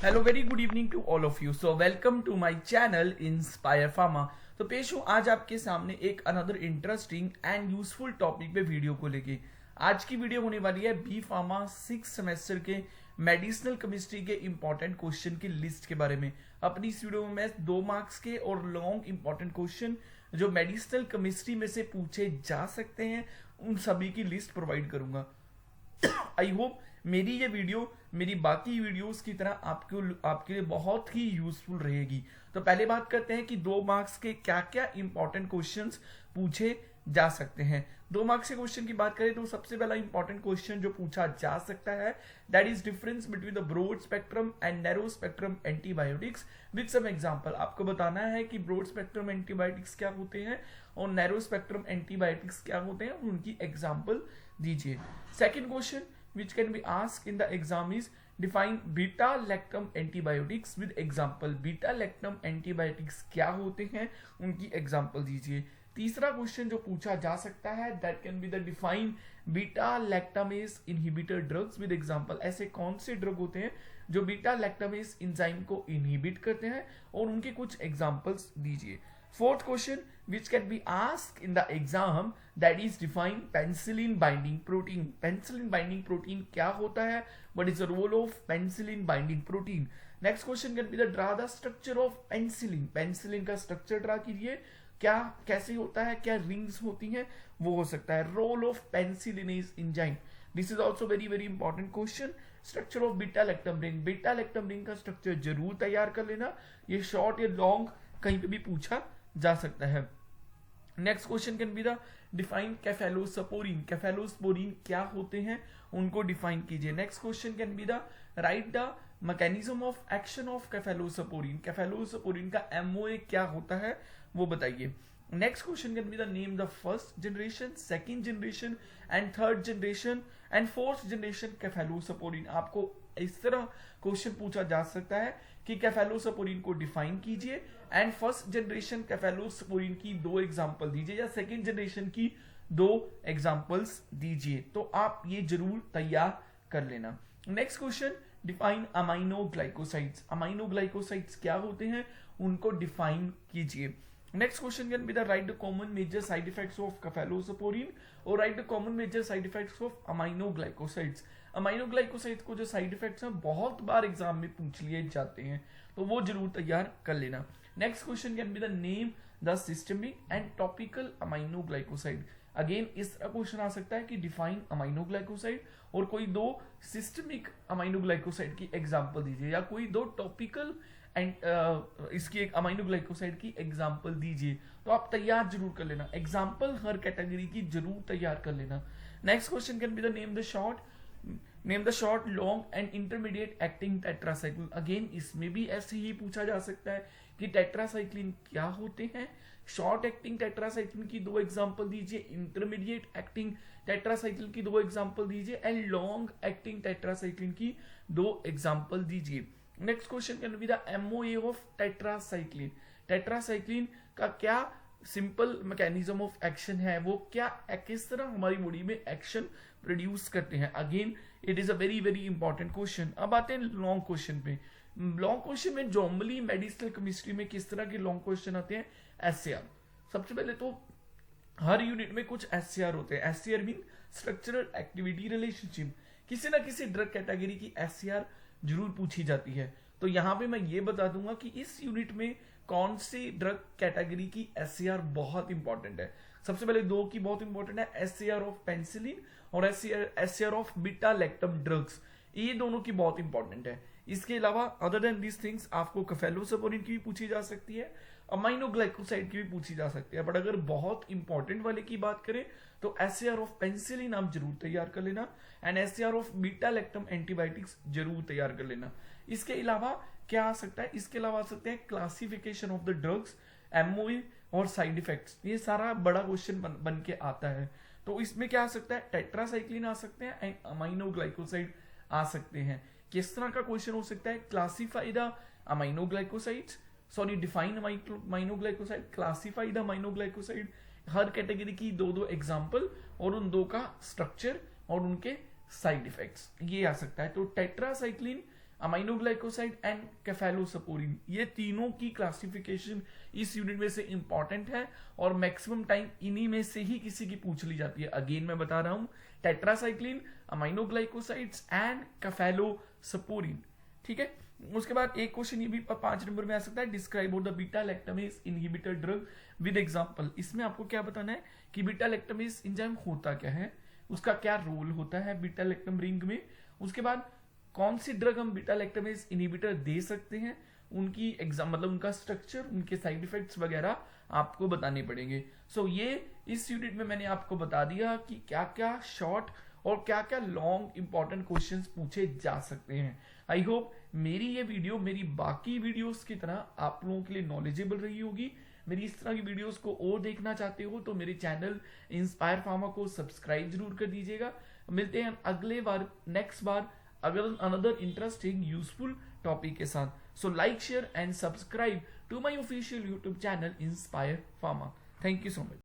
Hello very good evening to all of you. So welcome to my channel inspire pharma. तो पेश हूँ आज आपके सामने एक another interesting and useful topic पे वीडियो को लेके। आज की वीडियो होने वाली है बी फार्मा 6 सेमेस्टर के मेडिसिनल केमिस्ट्री के इंपॉर्टेंट क्वेश्चन की लिस्ट के बारे में। अपनी इस वीडियो में मैं 2 मार्क्स के और लॉन्ग इंपॉर्टेंट क्वेश्चन जो मेडिसिनल केमिस्ट्री में से पूछे जा सकते हैं उन सभी की लिस्ट प्रोवाइड करूंगा। आई होप मेरी ये वीडियो मेरी बाकी वीडियोस की तरह आपके लिए बहुत ही यूजफुल रहेगी। तो पहले बात करते हैं कि 2 मार्क्स के क्या क्या इंपॉर्टेंट क्वेश्चंस पूछे जा सकते हैं। 2 मार्क्स के क्वेश्चन की बात करें तो सबसे पहला इंपॉर्टेंट क्वेश्चन जो पूछा जा सकता है that is difference between the broad spectrum and narrow spectrum antibiotics with some example. आपको बताना है कि ब्रॉड स्पेक्ट्रम एंटीबायोटिक्स क्या होते हैं और नैरो स्पेक्ट्रम एंटीबायोटिक्स क्या होते हैं, उनकी एग्जांपल दीजिए। Second question which can be asked in the exam is define beta lactam antibiotics with example। beta lactam antibiotics क्या होते हैं, उनकी एग्जांपल दीजिए। तीसरा क्वेश्चन जो पूछा जा सकता है that can be the define beta lactamase inhibitor drugs with example। ऐसे कौन से ड्रग होते हैं जो बीटा लैक्टामेस एंजाइम को इनहिबिट करते हैं और उनके कुछ एग्जांपल्स दीजिए। Fourth question which can be asked in the exam that is define penicillin binding protein। penicillin binding protein क्या होता है, what is the role of penicillin binding protein। next question can be the draw the structure of penicillin। penicillin का structure draw कीजिए, क्या कैसे होता है, क्या रिंग्स होती हैं, वो हो सकता है। Role of penicillinase enzyme, this is also very very important question. Structure of beta lactam ring, beta lactam ring का स्ट्रक्चर जरूर तैयार कर लेना, ये शॉर्ट या लॉन्ग कहीं पे भी पूछा जा सकता है। Next question can be the define cephalosporin. Cephalosporin क्या होते हैं, उनको डिफाइन कीजिए। Next question can be the write the mechanism of action of cephalosporin. Cephalosporin का एमओए क्या होता है वो बताइए। Next question can be the name the first generation, second generation and third generation and fourth generation cephalosporin. आपको इस तरह question पूछा जा सकता है कि कैफेलोस्पोरिन को डिफाइन कीजिए एंड फर्स्ट जनरेशन कैफेलोस्पोरिन की 2 एग्जांपल दीजिए या सेकंड जनरेशन की 2 एग्जांपल्स दीजिए। तो आप ये जरूर तैयार कर लेना। Next question define aminoglycosides. Aminoglycosides क्या होते हैं, उनको डिफाइन कीजिए। Next question can be the write the common major side effects of cephalosporin और write the common major side effects of aminoglycosides. Aminoglycosides को जो साइड इफेक्ट्स हैं बहुत बार एग्जाम में पूछ लिए जाते हैं, तो वो जरूर तैयार कर लेना। Next question can be the name the systemic and topical aminoglycoside. Again इस तरह क्वेश्चन आ सकता है कि डिफाइन अमाइनोग्लाइकोसाइड और कोई 2 सिस्टमिक अमाइनोग्लाइकोसाइड की एग्जांपल दीजिए या कोई 2 टॉपिकल एंड इसकी एक अमाइनोग्लाइकोसाइड की एग्जांपल दीजिए। तो आप तैयार जरूर कर लेना, एग्जांपल हर कैटेगरी की जरूर तैयार कर लेना। Next question can be the name the short long and intermediate acting tetracycline. Again इसमें भी ऐसे ही पूछा जा सकता है कि टेट्रासाइक्लिन क्या होते हैं। शॉर्ट एक्टिंग टेट्रासाइक्लिन की 2 एग्जांपल दीजिए, इंटरमीडिएट एक्टिंग टेट्रासाइक्लिन की 2 एग्जांपल दीजिए एंड लॉन्ग एक्टिंग टेट्रासाइक्लिन की 2 एग्जांपल दीजिए। Next question can be the MOA of tetracycline. Tetracycline का क्या सिंपल मैकेनिज्म ऑफ एक्शन है, वो क्या किस तरह हमारी बॉडी में एक्शन प्रोड्यूस करते हैं। Again it is a very very important question. अब आते हैं लॉन्ग क्वेश्चन पे। लॉन्ग क्वेश्चन में नॉर्मली मेडिसिनल केमिस्ट्री में किस तरह के लॉन्ग क्वेश्चन आते हैं, एससीआर। सबसे पहले तो हर यूनिट में कुछ एससीआर होते हैं। SCR mean structural activity relationship, किसी ना किसी ड्रग कैटेगरी की एससीआर जरूर पूछी जाती है। तो यहां पे मैं ये बता दूंगा कि इस यूनिट में कौन सी ड्रग कैटेगरी की एससीआर बहुत इंपॉर्टेंट है। सबसे पहले 2 की बहुत इंपॉर्टेंट है, एससीआर ऑफ पेनिसिलिन और SCR of beta lactam drugs, ये दोनों की बहुत इंपॉर्टेंट है। इसके अलावा अदर देन दिस थिंग्स आपको कैफेलोस्पोरिन की भी पूछी जा सकती है, अमाइनोग्लाइकोसाइड की भी पूछी जा सकती है। बट अगर बहुत इंपॉर्टेंट वाले की बात करें तो एससीआर ऑफ पेनिसिलिन आप जरूर तैयार कर लेना and SCR of beta lactam antibiotics जरूर तैयार कर लेना। इसके अलावा क्या आ सकता है, इसके अलावा आ सकते हैं classification of the drugs, MOA और साइड इफेक्ट्स। ये सारा बड़ा क्वेश्चन बन के आता है। तो इसमें क्या आ सकता है, टेट्रासाइक्लिन आ सकते हैं एंड अमाइनोग्लाइकोसाइड आ सकते हैं। किस तरह का क्वेश्चन हो सकता है, classify the aminoglycosides, sorry define aminoglycoside, classify the aminoglycoside, her category की 2 एग्जांपल और उन 2 का स्ट्रक्चर और उनके साइड इफेक्ट्स, ये आ सकता है। तो टेट्रासाइक्लिन अमाइनोग्लाइकोसाइड एंड केफेलोसपोरिन, ये तीनों की क्लासिफिकेशन इस यूनिट में से इंपॉर्टेंट है और मैक्सिमम टाइम इन्हीं में से ही किसी की पूछ ली जाती है। अगेन मैं बता रहा हूं, टेट्रासाइक्लिन, अमाइनोग्लाइकोसाइड्स एंड केफेलोसपोरिन। ठीक है, उसके बाद एक क्वेश्चन ये भी 5 नंबर में आ सकता है, describe the beta lactamase inhibitor drug with example. इसमें आपको क्या बताना है कि बीटा लैक्टामेज एंजाइम होता क्या है, उसका क्या रोल होता है बीटा लैक्टम रिंग में, उसके बाद कौन सी ड्रग हम बीटा लैक्टामेज इनहिबिटर दे सकते हैं, उनकी एग्जाम मतलब उनका स्ट्रक्चर, उनके साइड इफेक्ट्स वगैरह आपको बताने पड़ेंगे। सो ये इस यूनिट में मैंने आपको बता दिया कि क्या क्या शॉर्ट और क्या क्या लॉन्ग इंपॉर्टेंट क्वेश्चंस पूछे जा सकते हैं। आई होप मेरी ये वीडियो मेरी बाकी वीडियोस की तरह आप लोगों के लिए नॉलेजेबल रही होगी। मेरी इस तरह की वीडियोस को और देखना चाहते हो तो मेरे चैनल इंस्पायर फार्मा को सब्सक्राइब जरूर कर दीजिएगा। मिलते हैं अगले बार, नेक्स्ट बार अगर अनदर इंटरेस्टिंग यूजफुल टॉपिक के साथ। So like, share and subscribe to my official YouTube channel inspire pharma. Thank you so much.